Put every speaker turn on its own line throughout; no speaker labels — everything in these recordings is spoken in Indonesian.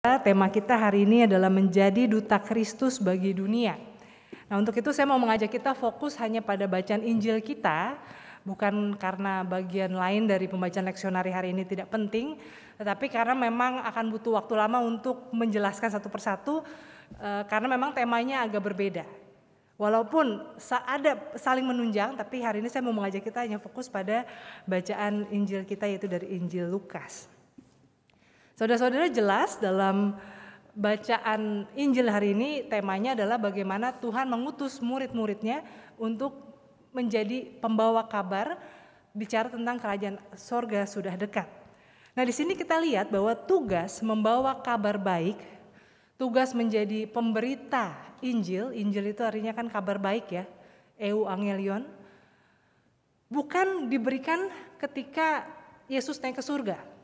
Tema kita hari ini adalah menjadi duta Kristus bagi dunia. Nah, untuk itu saya mau mengajak kita fokus hanya pada bacaan Injil kita, bukan karena bagian lain dari pembacaan leksionari hari ini tidak penting, tetapi karena memang akan butuh waktu lama untuk menjelaskan satu persatu, karena memang temanya agak berbeda. Walaupun ada saling menunjang, tapi hari ini saya mau mengajak kita hanya fokus pada bacaan Injil kita, yaitu dari Injil Lukas. Saudara-saudara, jelas dalam bacaan Injil hari ini temanya adalah bagaimana Tuhan mengutus murid-muridnya untuk menjadi pembawa kabar, bicara tentang kerajaan sorga sudah dekat. Nah, di sini kita lihat bahwa tugas membawa kabar baik, tugas menjadi pemberita Injil itu artinya kan kabar baik ya, euangelion, bukan diberikan ketika Yesus naik ke surga.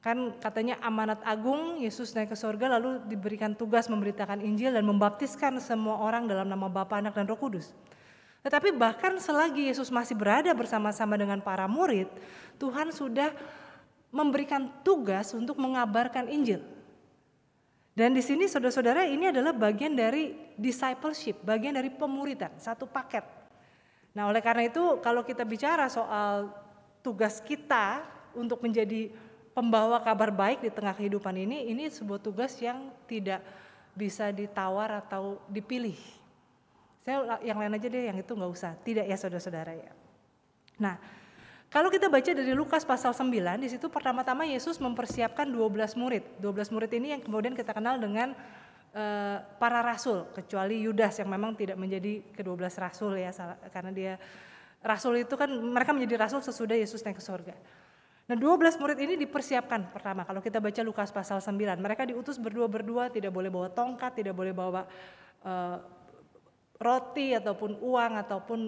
Kan katanya amanat agung, Yesus naik ke surga lalu diberikan tugas memberitakan Injil dan membaptiskan semua orang dalam nama Bapa, Anak, dan Roh Kudus. Tetapi bahkan selagi Yesus masih berada bersama-sama dengan para murid, Tuhan sudah memberikan tugas untuk mengabarkan Injil. Dan di sini saudara-saudara, ini adalah bagian dari discipleship, bagian dari pemuridan, satu paket. Nah, oleh karena itu kalau kita bicara soal tugas kita untuk menjadi pembawa kabar baik di tengah kehidupan ini sebuah tugas yang tidak bisa ditawar atau dipilih. Saya yang lain aja deh, yang itu nggak usah. Tidak ya saudara-saudara ya. Nah, kalau kita baca dari Lukas pasal 9, di situ pertama-tama Yesus mempersiapkan 12 murid. 12 murid ini yang kemudian kita kenal dengan para rasul, kecuali Yudas yang memang tidak menjadi ke-12 rasul ya, karena dia rasul itu kan mereka menjadi rasul sesudah Yesus naik ke surga. Nah, 12 murid ini dipersiapkan pertama. Kalau kita baca Lukas pasal 9, mereka diutus berdua-berdua, tidak boleh bawa tongkat, tidak boleh bawa roti ataupun uang ataupun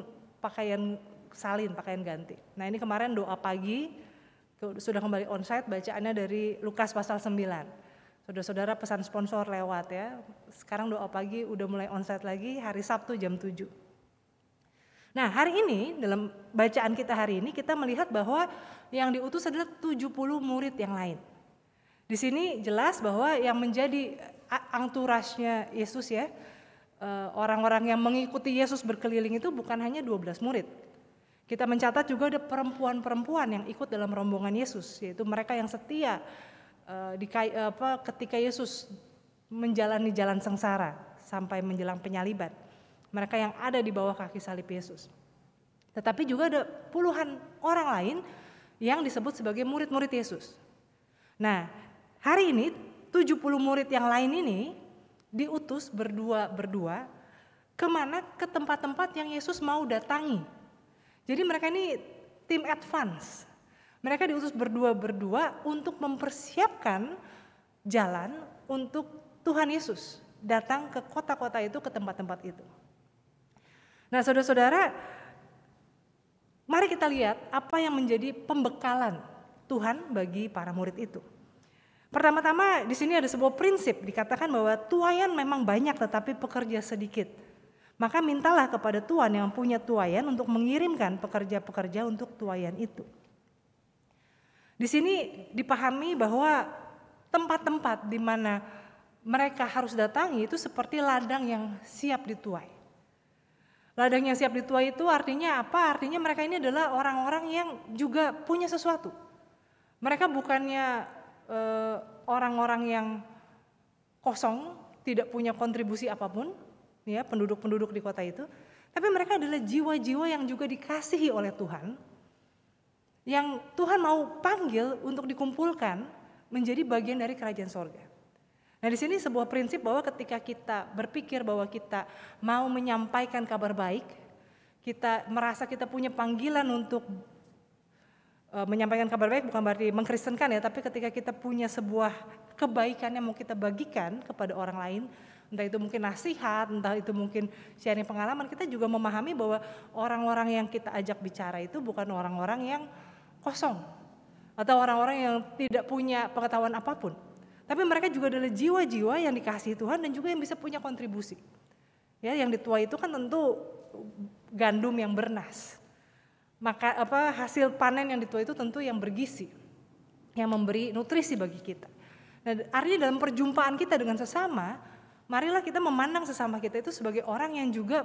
pakaian salin, pakaian ganti. Nah, ini kemarin doa pagi sudah kembali onsite, bacaannya dari Lukas pasal 9. Saudara-saudara pesan sponsor lewat ya. Sekarang doa pagi udah mulai onsite lagi hari Sabtu jam 7. Nah, hari ini dalam bacaan kita hari ini kita melihat bahwa yang diutus adalah 70 murid yang lain. Di sini jelas bahwa yang menjadi entourage-nya Yesus ya, orang-orang yang mengikuti Yesus berkeliling itu bukan hanya 12 murid. Kita mencatat juga ada perempuan-perempuan yang ikut dalam rombongan Yesus, yaitu mereka yang setia ketika Yesus menjalani jalan sengsara sampai menjelang penyaliban. Mereka yang ada di bawah kaki salib Yesus. Tetapi juga ada puluhan orang lain yang disebut sebagai murid-murid Yesus. Nah, hari ini 70 murid yang lain ini diutus berdua-berdua kemana? Ke tempat-tempat yang Yesus mau datangi. Jadi mereka ini tim advance. Mereka diutus berdua-berdua untuk mempersiapkan jalan untuk Tuhan Yesus datang ke kota-kota itu, ke tempat-tempat itu. Nah, saudara-saudara, mari kita lihat apa yang menjadi pembekalan Tuhan bagi para murid itu. Pertama-tama di sini ada sebuah prinsip, dikatakan bahwa tuaian memang banyak tetapi pekerja sedikit. Maka mintalah kepada Tuhan yang punya tuaian untuk mengirimkan pekerja-pekerja untuk tuaian itu. Di sini dipahami bahwa tempat-tempat di mana mereka harus datangi itu seperti ladang yang siap dituai. Ladang yang siap dituai itu artinya apa? Artinya mereka ini adalah orang-orang yang juga punya sesuatu. Mereka bukannya orang-orang yang kosong, tidak punya kontribusi apapun, ya penduduk-penduduk di kota itu. Tapi mereka adalah jiwa-jiwa yang juga dikasihi oleh Tuhan, yang Tuhan mau panggil untuk dikumpulkan menjadi bagian dari kerajaan sorga. Nah, di sini sebuah prinsip bahwa ketika kita berpikir bahwa kita mau menyampaikan kabar baik, kita merasa kita punya panggilan untuk menyampaikan kabar baik, bukan berarti mengkristenkan ya, tapi ketika kita punya sebuah kebaikan yang mau kita bagikan kepada orang lain, entah itu mungkin nasihat, entah itu mungkin sharing pengalaman, kita juga memahami bahwa orang-orang yang kita ajak bicara itu bukan orang-orang yang kosong atau orang-orang yang tidak punya pengetahuan apapun. Tapi mereka juga adalah jiwa-jiwa yang dikasihi Tuhan dan juga yang bisa punya kontribusi. Ya, yang dituai itu kan tentu gandum yang bernas. Maka hasil panen yang dituai itu tentu yang bergizi, yang memberi nutrisi bagi kita. Nah, artinya dalam perjumpaan kita dengan sesama, marilah kita memandang sesama kita itu sebagai orang yang juga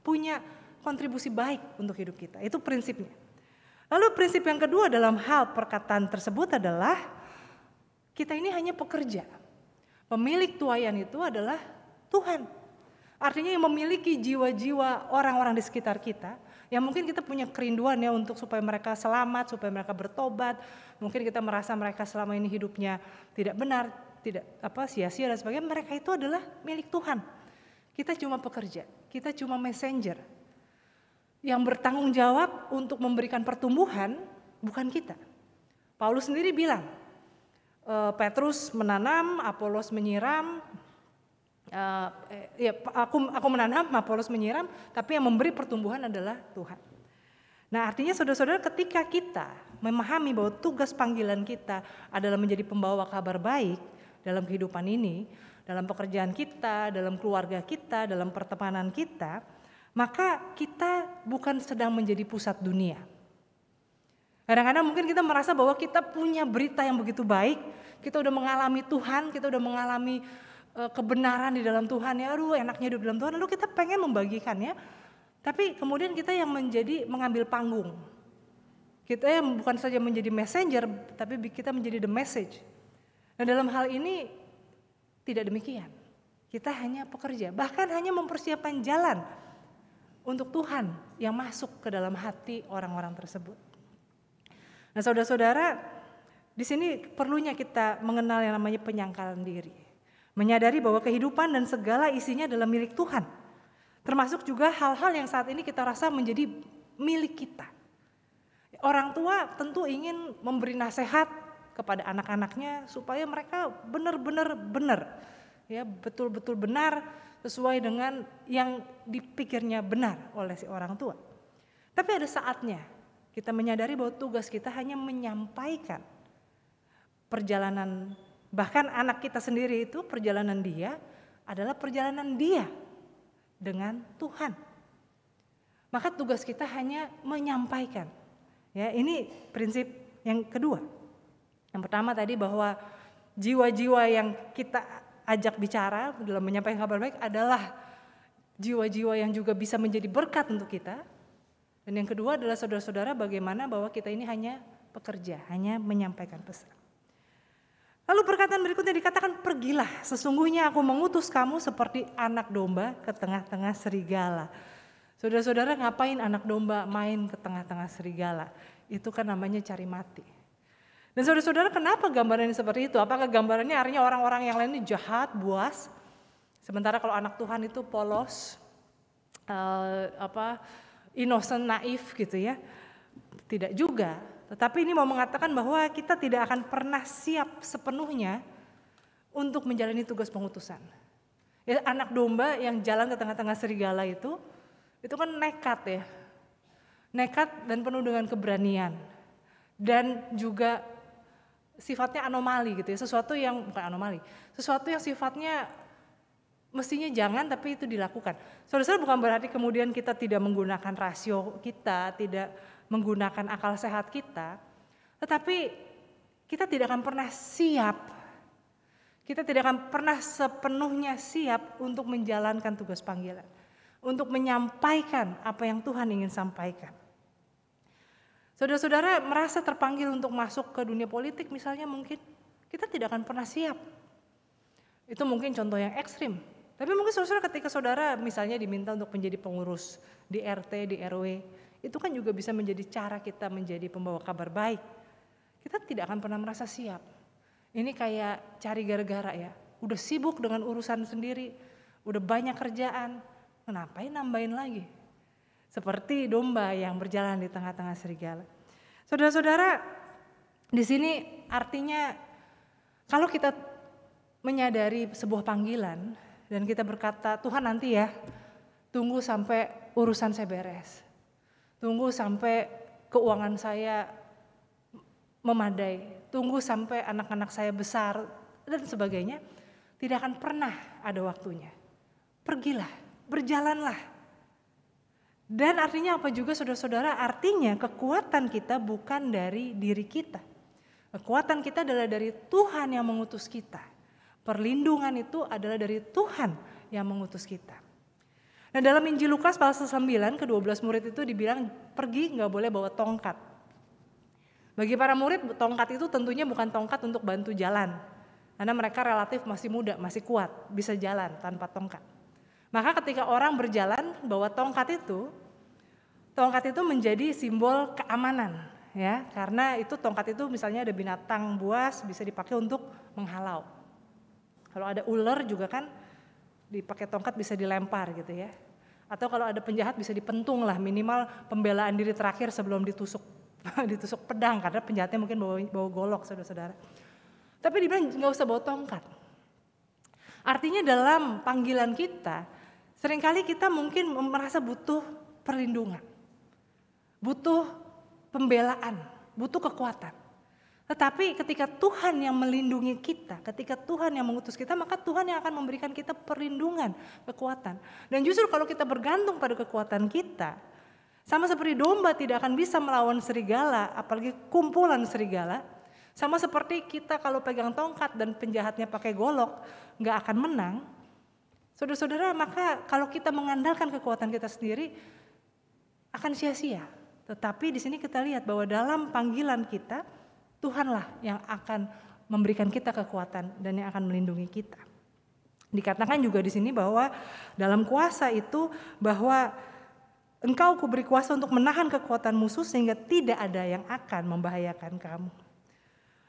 punya kontribusi baik untuk hidup kita. Itu prinsipnya. Lalu prinsip yang kedua dalam hal perkataan tersebut adalah kita ini hanya pekerja. Pemilik tuaian itu adalah Tuhan. Artinya yang memiliki jiwa-jiwa orang-orang di sekitar kita, yang mungkin kita punya kerinduan ya untuk supaya mereka selamat, supaya mereka bertobat. Mungkin kita merasa mereka selama ini hidupnya tidak benar, tidak sia-sia dan sebagainya. Mereka itu adalah milik Tuhan. Kita cuma pekerja, kita cuma messenger. Yang bertanggung jawab untuk memberikan pertumbuhan bukan kita. Paulus sendiri bilang, Petrus menanam, Apolos menyiram. Aku menanam, Apolos menyiram, tapi yang memberi pertumbuhan adalah Tuhan. Nah, artinya saudara-saudara, ketika kita memahami bahwa tugas panggilan kita adalah menjadi pembawa kabar baik dalam kehidupan ini, dalam pekerjaan kita, dalam keluarga kita, dalam pertemanan kita, maka kita bukan sedang menjadi pusat dunia. Kadang-kadang mungkin kita merasa bahwa kita punya berita yang begitu baik, kita udah mengalami Tuhan, kita udah mengalami kebenaran di dalam Tuhan, ya aduh enaknya hidup dalam Tuhan, lalu kita pengen membagikannya, tapi kemudian kita yang mengambil panggung. Kita yang bukan saja menjadi messenger, tapi kita menjadi the message. Nah, dalam hal ini tidak demikian. Kita hanya pekerja, bahkan hanya mempersiapkan jalan untuk Tuhan yang masuk ke dalam hati orang-orang tersebut. Nah, saudara-saudara, di sini perlunya kita mengenal yang namanya penyangkalan diri. Menyadari bahwa kehidupan dan segala isinya adalah milik Tuhan. Termasuk juga hal-hal yang saat ini kita rasa menjadi milik kita. Orang tua tentu ingin memberi nasihat kepada anak-anaknya supaya mereka benar-benar benar, ya betul-betul benar sesuai dengan yang dipikirnya benar oleh si orang tua. Tapi ada saatnya kita menyadari bahwa tugas kita hanya menyampaikan perjalanan. Bahkan anak kita sendiri itu perjalanan dia adalah perjalanan dia dengan Tuhan. Maka tugas kita hanya menyampaikan. Ya, ini prinsip yang kedua. Yang pertama tadi bahwa jiwa-jiwa yang kita ajak bicara dalam menyampaikan kabar baik adalah jiwa-jiwa yang juga bisa menjadi berkat untuk kita. Dan yang kedua adalah saudara-saudara bagaimana bahwa kita ini hanya pekerja, hanya menyampaikan pesan. Lalu perkataan berikutnya dikatakan, pergilah, sesungguhnya aku mengutus kamu seperti anak domba ke tengah-tengah serigala. Saudara-saudara, ngapain anak domba main ke tengah-tengah serigala? Itu kan namanya cari mati. Dan saudara-saudara, kenapa gambarannya seperti itu? Apakah gambarannya artinya orang-orang yang lain ini jahat, buas? Sementara kalau anak Tuhan itu polos, innocent, naif gitu ya? Tidak juga. Tetapi ini mau mengatakan bahwa kita tidak akan pernah siap sepenuhnya untuk menjalani tugas pengutusan. Ya, anak domba yang jalan ke tengah-tengah serigala itu kan nekat ya. Nekat dan penuh dengan keberanian. Dan juga sifatnya anomali gitu ya. Sesuatu yang sifatnya mestinya jangan tapi itu dilakukan. Saudara-saudara, bukan berarti kemudian kita tidak menggunakan rasio kita, tidak menggunakan akal sehat kita, tetapi kita tidak akan pernah siap, kita tidak akan pernah sepenuhnya siap untuk menjalankan tugas panggilan, untuk menyampaikan apa yang Tuhan ingin sampaikan. Saudara-saudara merasa terpanggil untuk masuk ke dunia politik misalnya, mungkin kita tidak akan pernah siap. Itu mungkin contoh yang ekstrim, tapi mungkin saudara ketika saudara misalnya diminta untuk menjadi pengurus di RT, di RW, itu kan juga bisa menjadi cara kita menjadi pembawa kabar baik. Kita tidak akan pernah merasa siap. Ini kayak cari gara-gara ya. Udah sibuk dengan urusan sendiri, udah banyak kerjaan, ngapain nambahin lagi? Seperti domba yang berjalan di tengah-tengah serigala. Saudara-saudara, di sini artinya kalau kita menyadari sebuah panggilan dan kita berkata, Tuhan nanti ya, tunggu sampai urusan saya beres. Tunggu sampai keuangan saya memadai, tunggu sampai anak-anak saya besar dan sebagainya, tidak akan pernah ada waktunya. Pergilah, berjalanlah. Dan artinya apa juga saudara-saudara? Artinya kekuatan kita bukan dari diri kita. Kekuatan kita adalah dari Tuhan yang mengutus kita. Perlindungan itu adalah dari Tuhan yang mengutus kita. Nah, dalam Injil Lukas pasal 9 ke-12 murid itu dibilang pergi nggak boleh bawa tongkat. Bagi para murid tongkat itu tentunya bukan tongkat untuk bantu jalan. Karena mereka relatif masih muda, masih kuat, bisa jalan tanpa tongkat. Maka ketika orang berjalan bawa tongkat itu menjadi simbol keamanan, ya. Karena itu tongkat itu misalnya ada binatang buas bisa dipakai untuk menghalau. Kalau ada ular juga kan dipakai tongkat bisa dilempar gitu ya. Atau kalau ada penjahat bisa dipentung lah, minimal pembelaan diri terakhir sebelum ditusuk pedang, karena penjahatnya mungkin bawa golok, saudara-saudara. Tapi dibilang nggak usah bawa tongkat. Artinya dalam panggilan kita, seringkali kita mungkin merasa butuh perlindungan, butuh pembelaan, butuh kekuatan. Tetapi ketika Tuhan yang melindungi kita, ketika Tuhan yang mengutus kita, maka Tuhan yang akan memberikan kita perlindungan, kekuatan. Dan justru kalau kita bergantung pada kekuatan kita, sama seperti domba tidak akan bisa melawan serigala, apalagi kumpulan serigala. Sama seperti kita kalau pegang tongkat dan penjahatnya pakai golok, gak akan menang. Saudara-saudara, maka kalau kita mengandalkan kekuatan kita sendiri, akan sia-sia. Tetapi di sini kita lihat bahwa dalam panggilan kita, Tuhanlah yang akan memberikan kita kekuatan dan yang akan melindungi kita. Dikatakan juga di sini bahwa dalam kuasa itu bahwa Engkau kuberi kuasa untuk menahan kekuatan musuh sehingga tidak ada yang akan membahayakan kamu.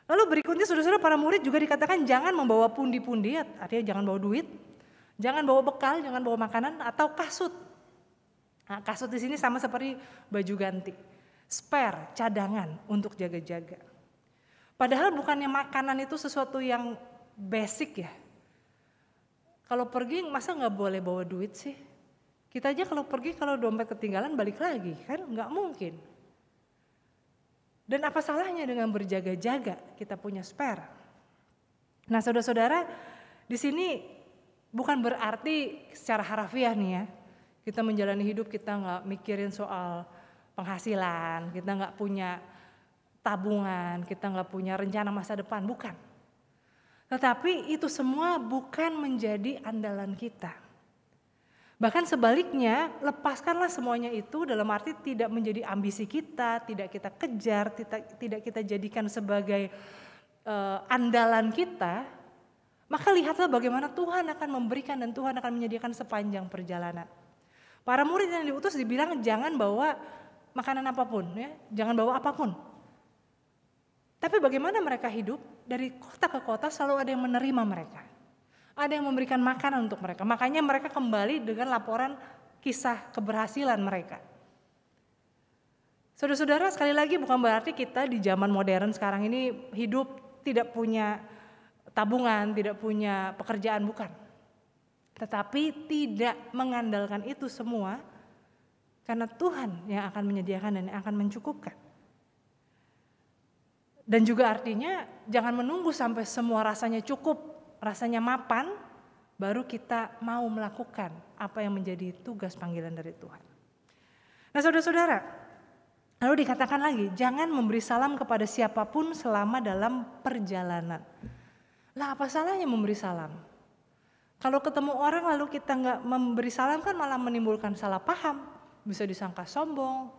Lalu berikutnya saudara-saudara, para murid juga dikatakan jangan membawa pundi-pundi, artinya jangan bawa duit, jangan bawa bekal, jangan bawa makanan atau kasut. Nah, kasut di sini sama seperti baju ganti, spare, cadangan untuk jaga-jaga. Padahal bukannya makanan itu sesuatu yang basic ya. Kalau pergi masa nggak boleh bawa duit sih? Kita aja kalau pergi kalau dompet ketinggalan balik lagi kan nggak mungkin. Dan apa salahnya dengan berjaga-jaga kita punya spare? Nah saudara-saudara, di sini bukan berarti secara harafiah nih ya, kita menjalani hidup kita nggak mikirin soal penghasilan, kita nggak punya tabungan, kita nggak punya rencana masa depan, bukan. Tetapi itu semua bukan menjadi andalan kita. Bahkan sebaliknya, lepaskanlah semuanya itu dalam arti tidak menjadi ambisi kita, tidak kita kejar, tidak kita jadikan sebagai andalan kita. Maka lihatlah bagaimana Tuhan akan memberikan dan Tuhan akan menyediakan sepanjang perjalanan. Para murid yang diutus dibilang jangan bawa makanan apapun, ya, jangan bawa apapun. Tapi bagaimana mereka hidup? Dari kota ke kota selalu ada yang menerima mereka. Ada yang memberikan makanan untuk mereka. Makanya mereka kembali dengan laporan kisah keberhasilan mereka. Saudara-saudara, sekali lagi bukan berarti kita di zaman modern sekarang ini hidup tidak punya tabungan, tidak punya pekerjaan, bukan. Tetapi tidak mengandalkan itu semua karena Tuhan yang akan menyediakan dan yang akan mencukupkan. Dan juga artinya jangan menunggu sampai semua rasanya cukup, rasanya mapan, baru kita mau melakukan apa yang menjadi tugas panggilan dari Tuhan. Nah saudara-saudara, lalu dikatakan lagi, jangan memberi salam kepada siapapun selama dalam perjalanan. Lah apa salahnya memberi salam? Kalau ketemu orang lalu kita nggak memberi salam kan malah menimbulkan salah paham, bisa disangka sombong,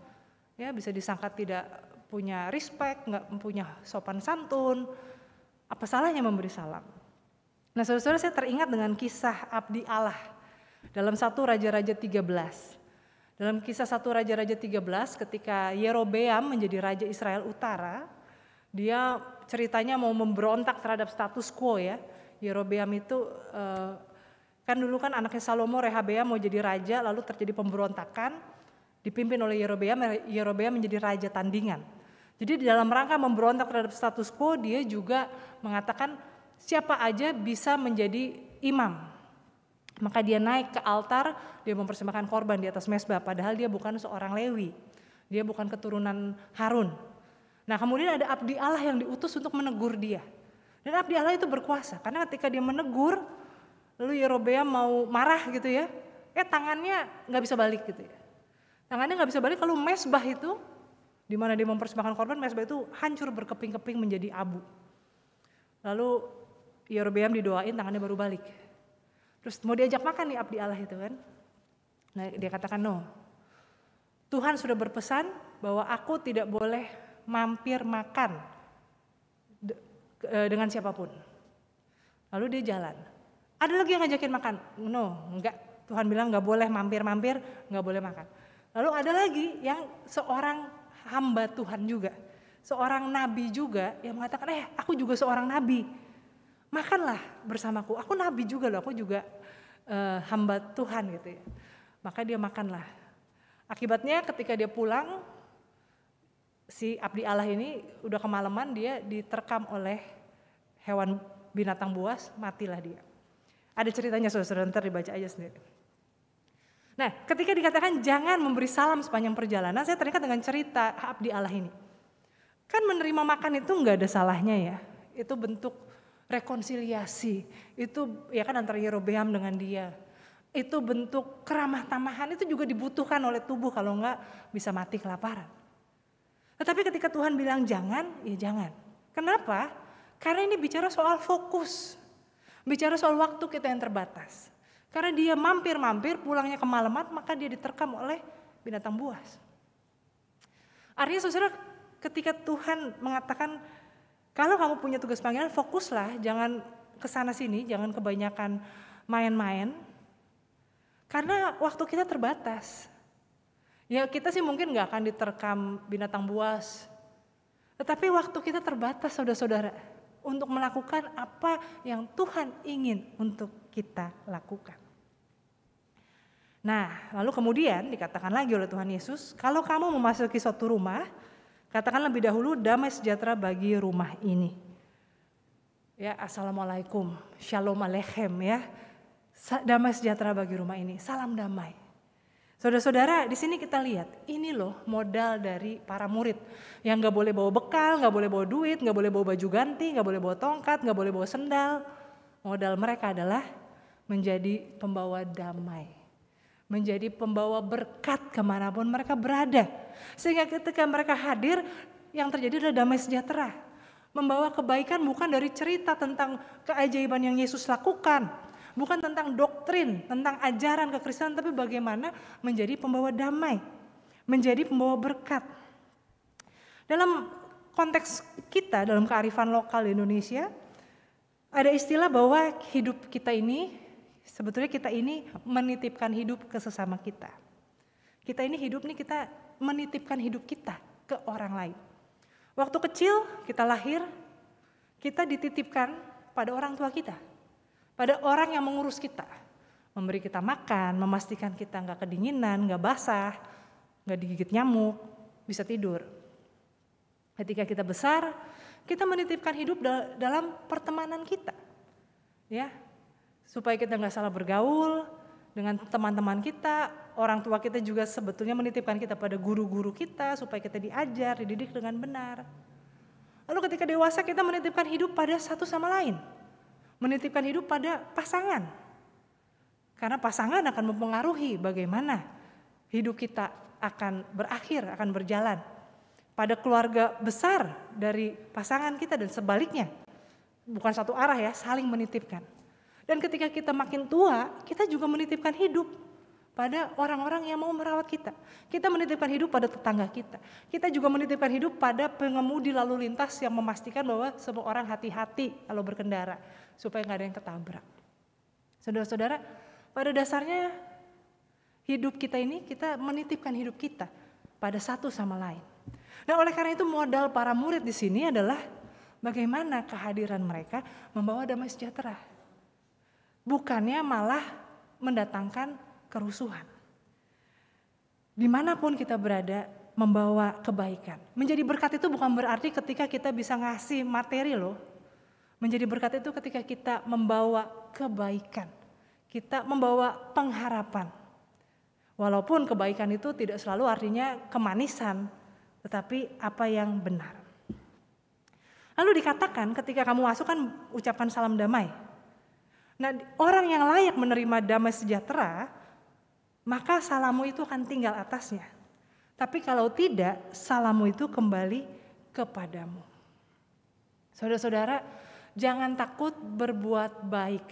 ya bisa disangka tidak punya respect, nggak punya sopan santun. Apa salahnya memberi salam? Nah saudara-saudara, saya teringat dengan kisah Abdi Allah dalam 1 Raja-Raja 13. Dalam kisah 1 Raja-Raja 13 ketika Yerobeam menjadi Raja Israel Utara, dia ceritanya mau memberontak terhadap status quo ya. Yerobeam itu kan dulu kan anaknya Salomo, Rehabeam mau jadi raja, lalu terjadi pemberontakan, dipimpin oleh Yerobeam menjadi raja tandingan. Jadi di dalam rangka memberontak terhadap status quo, dia juga mengatakan siapa aja bisa menjadi imam. Maka dia naik ke altar, dia mempersembahkan korban di atas mezbah, padahal dia bukan seorang Lewi, dia bukan keturunan Harun. Nah kemudian ada Abdi Allah yang diutus untuk menegur dia. Dan Abdi Allah itu berkuasa, karena ketika dia menegur, lalu Yerobeam mau marah gitu ya, tangannya nggak bisa balik gitu ya. Tangannya nggak bisa balik, kalau mezbah itu Di mana dia mempersembahkan korban, mezbah itu hancur berkeping-keping menjadi abu. Lalu Yerobeam didoain, tangannya baru balik. Terus mau diajak makan nih abdi Allah itu kan. Nah, dia katakan no. Tuhan sudah berpesan bahwa aku tidak boleh mampir makan dengan siapapun. Lalu dia jalan. Ada lagi yang ngajakin makan? No, enggak. Tuhan bilang enggak boleh mampir-mampir, enggak boleh makan. Lalu ada lagi yang seorang hamba Tuhan juga, seorang nabi juga yang mengatakan, aku juga seorang nabi, makanlah bersamaku, aku nabi juga loh, aku juga hamba Tuhan gitu ya. Maka dia makanlah. Akibatnya ketika dia pulang, si abdi Allah ini udah kemalaman, dia diterkam oleh hewan binatang buas, matilah dia. Ada ceritanya saudara-saudara, ntar dibaca aja sendiri. Nah, ketika dikatakan jangan memberi salam sepanjang perjalanan, saya teringat dengan cerita abdi Allah ini. Kan menerima makan itu nggak ada salahnya ya, itu bentuk rekonsiliasi, itu ya kan antara Yerobeam dengan dia. Itu bentuk keramah tamahan, itu juga dibutuhkan oleh tubuh, kalau enggak bisa mati kelaparan. Tetapi ketika Tuhan bilang jangan, ya jangan. Kenapa? Karena ini bicara soal fokus, bicara soal waktu kita yang terbatas. Karena dia mampir-mampir, pulangnya kemalaman, maka dia diterkam oleh binatang buas. Artinya saudara, ketika Tuhan mengatakan, kalau kamu punya tugas panggilan, fokuslah, jangan kesana sini, jangan kebanyakan main-main. Karena waktu kita terbatas. Ya kita sih mungkin gak akan diterkam binatang buas. Tetapi waktu kita terbatas saudara-saudara, untuk melakukan apa yang Tuhan ingin untuk kita lakukan. Nah, lalu kemudian dikatakan lagi oleh Tuhan Yesus, kalau kamu memasuki suatu rumah, katakan lebih dahulu damai sejahtera bagi rumah ini. Ya, assalamualaikum, shalom aleichem ya, damai sejahtera bagi rumah ini, salam damai. Saudara-saudara, di sini kita lihat, ini loh modal dari para murid yang gak boleh bawa bekal, gak boleh bawa duit, gak boleh bawa baju ganti, gak boleh bawa tongkat, gak boleh bawa sendal. Modal mereka adalah menjadi pembawa damai, menjadi pembawa berkat kemanapun mereka berada. Sehingga ketika mereka hadir, yang terjadi adalah damai sejahtera. Membawa kebaikan bukan dari cerita tentang keajaiban yang Yesus lakukan, bukan tentang doktrin, tentang ajaran kekristenan, tapi bagaimana menjadi pembawa damai, menjadi pembawa berkat. Dalam konteks kita, dalam kearifan lokal di Indonesia, ada istilah bahwa hidup kita ini, sebetulnya kita ini menitipkan hidup ke sesama kita. Kita ini hidup nih, kita menitipkan hidup kita ke orang lain. Waktu kecil kita lahir, kita dititipkan pada orang tua kita, pada orang yang mengurus kita, memberi kita makan, memastikan kita nggak kedinginan, nggak basah, nggak digigit nyamuk, bisa tidur. Ketika kita besar, kita menitipkan hidup dalam pertemanan kita, ya, supaya kita nggak salah bergaul dengan teman-teman kita. Orang tua kita juga sebetulnya menitipkan kita pada guru-guru kita supaya kita diajar, dididik dengan benar. Lalu ketika dewasa kita menitipkan hidup pada satu sama lain, menitipkan hidup pada pasangan. Karena pasangan akan mempengaruhi bagaimana hidup kita akan berakhir, akan berjalan. Pada keluarga besar dari pasangan kita dan sebaliknya. Bukan satu arah ya, saling menitipkan. Dan ketika kita makin tua, kita juga menitipkan hidup pada orang-orang yang mau merawat kita. Kita menitipkan hidup pada tetangga kita. Kita juga menitipkan hidup pada pengemudi lalu lintas yang memastikan bahwa semua orang hati-hati kalau berkendara, supaya nggak ada yang ketabrak. Saudara-saudara, pada dasarnya hidup kita ini, kita menitipkan hidup kita pada satu sama lain. Nah, oleh karena itu modal para murid di sini adalah bagaimana kehadiran mereka membawa damai sejahtera. Bukannya malah mendatangkan kerusuhan. Dimanapun kita berada, membawa kebaikan. Menjadi berkat itu bukan berarti ketika kita bisa ngasih materi loh. Menjadi berkat itu ketika kita membawa kebaikan. Kita membawa pengharapan. Walaupun kebaikan itu tidak selalu artinya kemanisan, tetapi apa yang benar. Lalu dikatakan ketika kamu masuk kan ucapkan salam damai. Nah, orang yang layak menerima damai sejahtera, maka salammu itu akan tinggal atasnya. Tapi kalau tidak, salahmu itu kembali kepadamu. Saudara-saudara, jangan takut berbuat baik.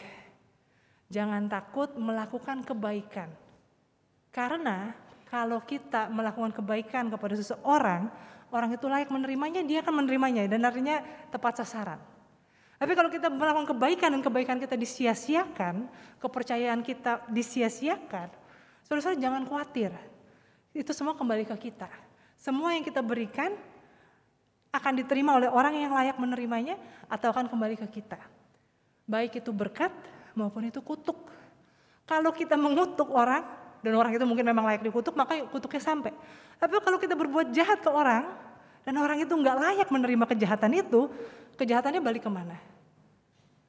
Jangan takut melakukan kebaikan. Karena kalau kita melakukan kebaikan kepada seseorang, orang itu layak menerimanya, dia akan menerimanya dan artinya tepat sasaran. Tapi kalau kita melakukan kebaikan dan kebaikan kita disia-siakan, kepercayaan kita disia-siakan, saudara-saudara jangan khawatir. Itu semua kembali ke kita. Semua yang kita berikan akan diterima oleh orang yang layak menerimanya atau akan kembali ke kita. Baik itu berkat maupun itu kutuk. Kalau kita mengutuk orang dan orang itu mungkin memang layak dikutuk, maka kutuknya sampai. Tapi kalau kita berbuat jahat ke orang dan orang itu nggak layak menerima kejahatan itu, kejahatannya balik kemana?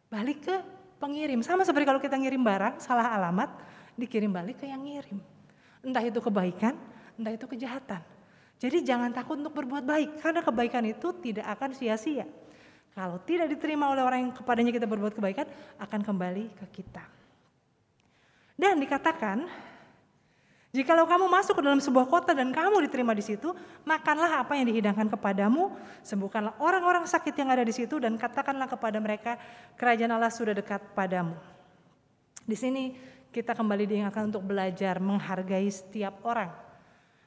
Balik ke pengirim. Sama seperti kalau kita ngirim barang, salah alamat, dikirim balik ke yang ngirim. Entah itu kebaikan, entah itu kejahatan. Jadi jangan takut untuk berbuat baik, karena kebaikan itu tidak akan sia-sia. Kalau tidak diterima oleh orang yang kepadanya kita berbuat kebaikan, akan kembali ke kita. Dan dikatakan, jikalau kamu masuk ke dalam sebuah kota dan kamu diterima di situ, makanlah apa yang dihidangkan kepadamu, sembuhkanlah orang-orang sakit yang ada di situ, dan katakanlah kepada mereka, kerajaan Allah sudah dekat padamu. Di sini kita kembali diingatkan untuk belajar menghargai setiap orang,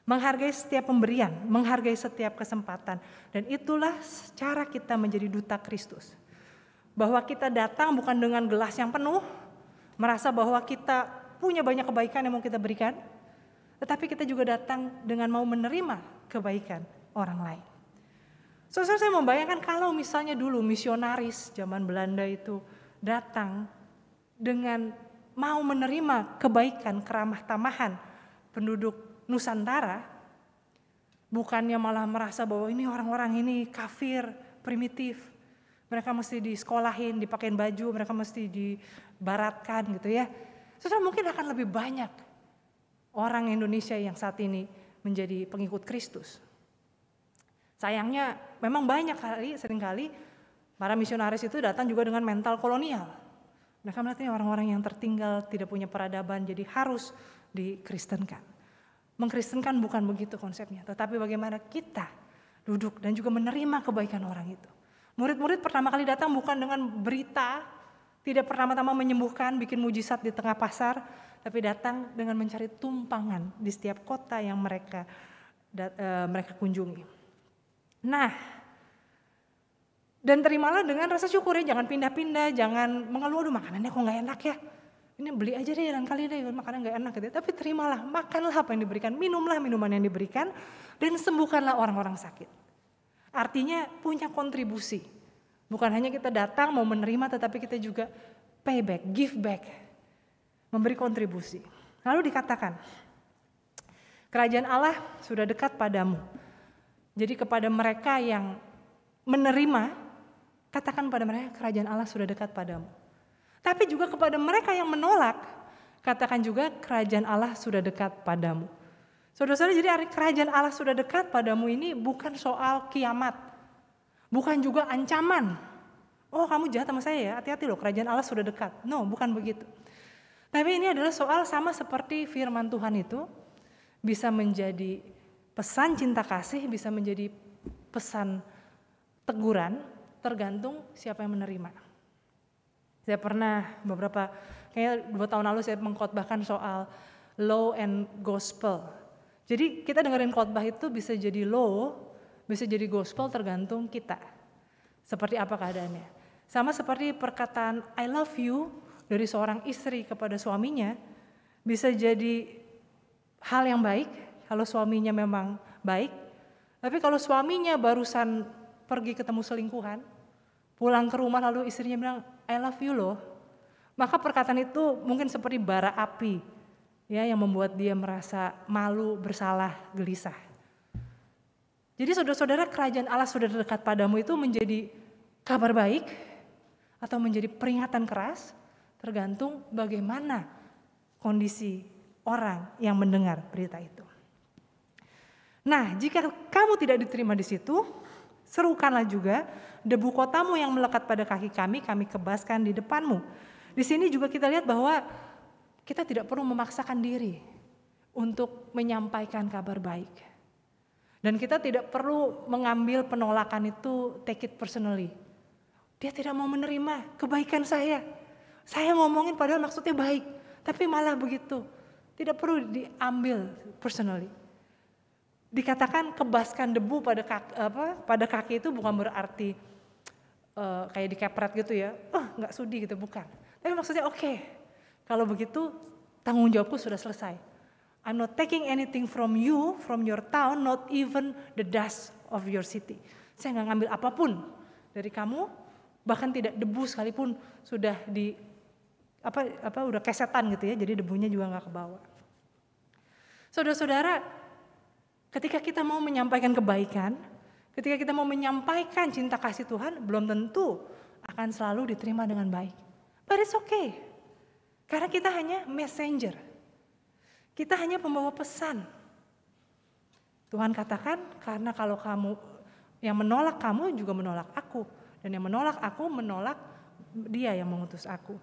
menghargai setiap pemberian, menghargai setiap kesempatan. Dan itulah cara kita menjadi duta Kristus. Bahwa kita datang bukan dengan gelas yang penuh, merasa bahwa kita punya banyak kebaikan yang mau kita berikan, tetapi kita juga datang dengan mau menerima kebaikan orang lain. Saudara, saya membayangkan kalau misalnya dulu misionaris zaman Belanda itu datang dengan mau menerima kebaikan, keramah tamahan penduduk Nusantara, bukannya malah merasa bahwa ini orang-orang ini kafir, primitif, mereka mesti disekolahin, dipakein baju, mereka mesti dibaratkan gitu ya. Saudara, mungkin akan lebih banyak orang Indonesia yang saat ini menjadi pengikut Kristus. Sayangnya memang seringkali para misionaris itu datang juga dengan mental kolonial. Mereka melihat ini orang-orang yang tertinggal, tidak punya peradaban, jadi harus dikristenkan. Mengkristenkan bukan begitu konsepnya, tetapi bagaimana kita duduk dan juga menerima kebaikan orang itu. Murid-murid pertama kali datang bukan dengan berita, tidak pertama-tama menyembuhkan, bikin mujizat di tengah pasar, tapi datang dengan mencari tumpangan di setiap kota yang mereka kunjungi. Nah, dan terimalah dengan rasa syukur ya, jangan pindah-pindah, jangan mengeluh, aduh makanannya kok gak enak ya. Ini beli aja deh lain kali deh, makanan gak enak gitu. Tapi terimalah, makanlah apa yang diberikan, minumlah minuman yang diberikan, dan sembuhkanlah orang-orang sakit. Artinya punya kontribusi. Bukan hanya kita datang mau menerima, tetapi kita juga payback, give back. Memberi kontribusi. Lalu dikatakan, kerajaan Allah sudah dekat padamu. Jadi kepada mereka yang menerima, katakan pada mereka kerajaan Allah sudah dekat padamu. Tapi juga kepada mereka yang menolak, katakan juga kerajaan Allah sudah dekat padamu. Saudara-saudara, jadi kerajaan Allah sudah dekat padamu ini bukan soal kiamat. Bukan juga ancaman. Oh kamu jahat sama saya ya, hati-hati loh kerajaan Allah sudah dekat. No, bukan begitu. Tapi ini adalah soal sama seperti firman Tuhan itu bisa menjadi pesan cinta kasih, bisa menjadi pesan teguran, tergantung siapa yang menerima. Saya pernah kayaknya 2 tahun lalu saya mengkhotbahkan soal law and gospel. Jadi kita dengerin khotbah itu bisa jadi law, bisa jadi gospel tergantung kita. Seperti apa keadaannya. Sama seperti perkataan I love you dari seorang istri kepada suaminya, bisa jadi hal yang baik kalau suaminya memang baik. Tapi kalau suaminya barusan pergi ketemu selingkuhan, pulang ke rumah lalu istrinya bilang I love you loh, maka perkataan itu mungkin seperti bara api ya, yang membuat dia merasa malu, bersalah, gelisah. Jadi saudara-saudara, kerajaan Allah sudah dekat padamu itu menjadi kabar baik atau menjadi peringatan keras, tergantung bagaimana kondisi orang yang mendengar berita itu. Nah, jika kamu tidak diterima di situ, serukanlah juga, debu kotamu yang melekat pada kaki kami kebaskan di depanmu. Di sini juga kita lihat bahwa kita tidak perlu memaksakan diri untuk menyampaikan kabar baik. Dan kita tidak perlu mengambil penolakan itu take it personally. Dia tidak mau menerima kebaikan saya. Saya ngomongin padahal maksudnya baik, tapi malah begitu. Tidak perlu diambil personally. Dikatakan kebaskan debu pada kaki itu bukan berarti kayak dikepret gitu ya. Nggak sudi gitu, bukan. Tapi maksudnya oke, kalau begitu tanggung jawabku sudah selesai. I'm not taking anything from you, from your town, not even the dust of your city. Saya nggak ngambil apapun dari kamu, bahkan tidak debu sekalipun sudah udah kesetan gitu ya, jadi debunya juga nggak kebawa. Saudara-saudara, ketika kita mau menyampaikan kebaikan, ketika kita mau menyampaikan cinta kasih Tuhan, belum tentu akan selalu diterima dengan baik. But it's okay, karena kita hanya messenger. Kita hanya pembawa pesan. Tuhan katakan, karena kalau kamu yang menolak kamu juga menolak aku, dan yang menolak aku menolak Dia yang mengutus aku.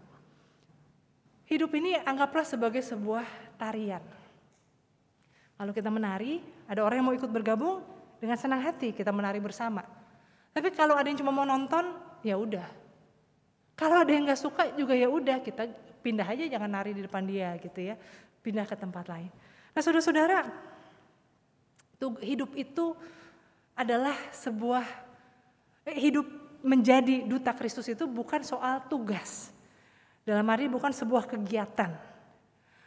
Hidup ini anggaplah sebagai sebuah tarian. Kalau kita menari, ada orang yang mau ikut bergabung, dengan senang hati kita menari bersama. Tapi kalau ada yang cuma mau nonton, ya udah. Kalau ada yang nggak suka juga ya udah, kita pindah aja, jangan nari di depan dia gitu ya. Pindah ke tempat lain. Nah, saudara-saudara, hidup itu adalah sebuah hidup menjadi duta Kristus itu bukan soal tugas. Dalam arti bukan sebuah kegiatan.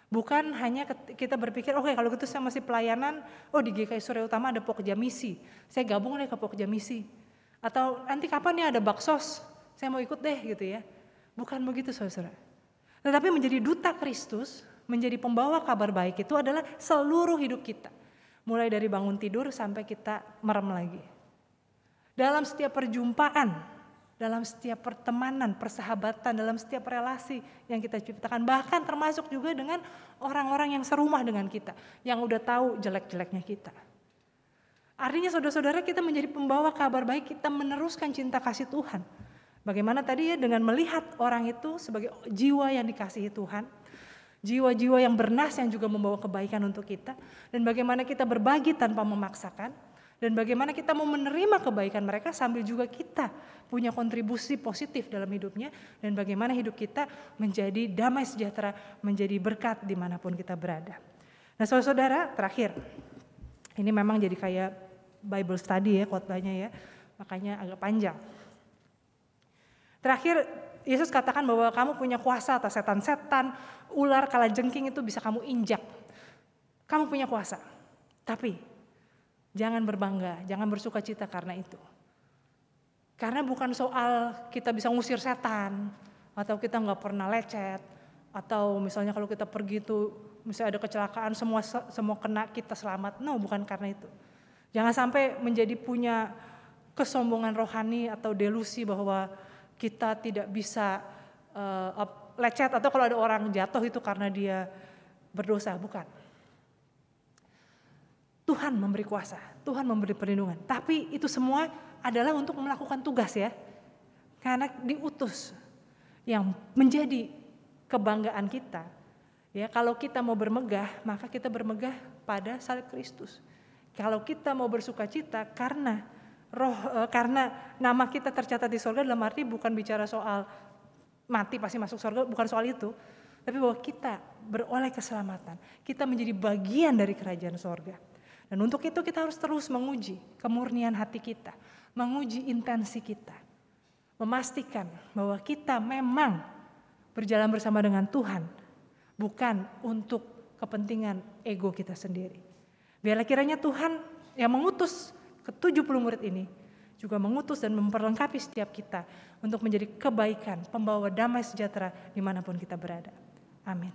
Bukan hanya kita berpikir, oke, kalau gitu saya masih pelayanan, di GKI Surya Utama ada Pokja Misi, saya gabung deh ke Pokja Misi. Atau nanti kapan nih ada baksos, saya mau ikut deh gitu ya. Bukan begitu saudara. Tetapi menjadi duta Kristus, menjadi pembawa kabar baik itu adalah seluruh hidup kita. Mulai dari bangun tidur sampai kita merem lagi. Dalam setiap perjumpaan, dalam setiap pertemanan, persahabatan, dalam setiap relasi yang kita ciptakan. Bahkan termasuk juga dengan orang-orang yang serumah dengan kita. Yang udah tahu jelek-jeleknya kita. Artinya saudara-saudara, kita menjadi pembawa kabar baik, kita meneruskan cinta kasih Tuhan. Bagaimana tadi ya, dengan melihat orang itu sebagai jiwa yang dikasihi Tuhan. Jiwa-jiwa yang bernas yang juga membawa kebaikan untuk kita. Dan bagaimana kita berbagi tanpa memaksakan. Dan bagaimana kita mau menerima kebaikan mereka sambil juga kita punya kontribusi positif dalam hidupnya. Dan bagaimana hidup kita menjadi damai sejahtera, menjadi berkat dimanapun kita berada. Nah saudara-saudara, terakhir. Ini memang jadi kayak Bible study ya khotbahnya ya. Makanya agak panjang. Terakhir, Yesus katakan bahwa kamu punya kuasa atas setan-setan, ular, kalajengking itu bisa kamu injak. Kamu punya kuasa. Tapi jangan berbangga, jangan bersuka cita karena itu. Karena bukan soal kita bisa ngusir setan, atau kita nggak pernah lecet, atau misalnya kalau kita pergi itu misalnya ada kecelakaan semua kena kita selamat. No, bukan karena itu. Jangan sampai menjadi punya kesombongan rohani atau delusi bahwa kita tidak bisa lecet atau kalau ada orang jatuh itu karena dia berdosa, bukan. Tuhan memberi kuasa, Tuhan memberi perlindungan. Tapi itu semua adalah untuk melakukan tugas ya. Karena diutus yang menjadi kebanggaan kita. Ya, kalau kita mau bermegah, maka kita bermegah pada salib Kristus. Kalau kita mau bersukacita karena karena nama kita tercatat di surga, dalam arti bukan bicara soal mati pasti masuk surga, bukan soal itu, tapi bahwa kita beroleh keselamatan, kita menjadi bagian dari kerajaan surga. Dan untuk itu kita harus terus menguji kemurnian hati kita, menguji intensi kita, memastikan bahwa kita memang berjalan bersama dengan Tuhan, bukan untuk kepentingan ego kita sendiri. Biarlah kiranya Tuhan yang mengutus ke-70 murid ini juga mengutus dan memperlengkapi setiap kita untuk menjadi kebaikan, pembawa damai sejahtera dimanapun kita berada. Amin.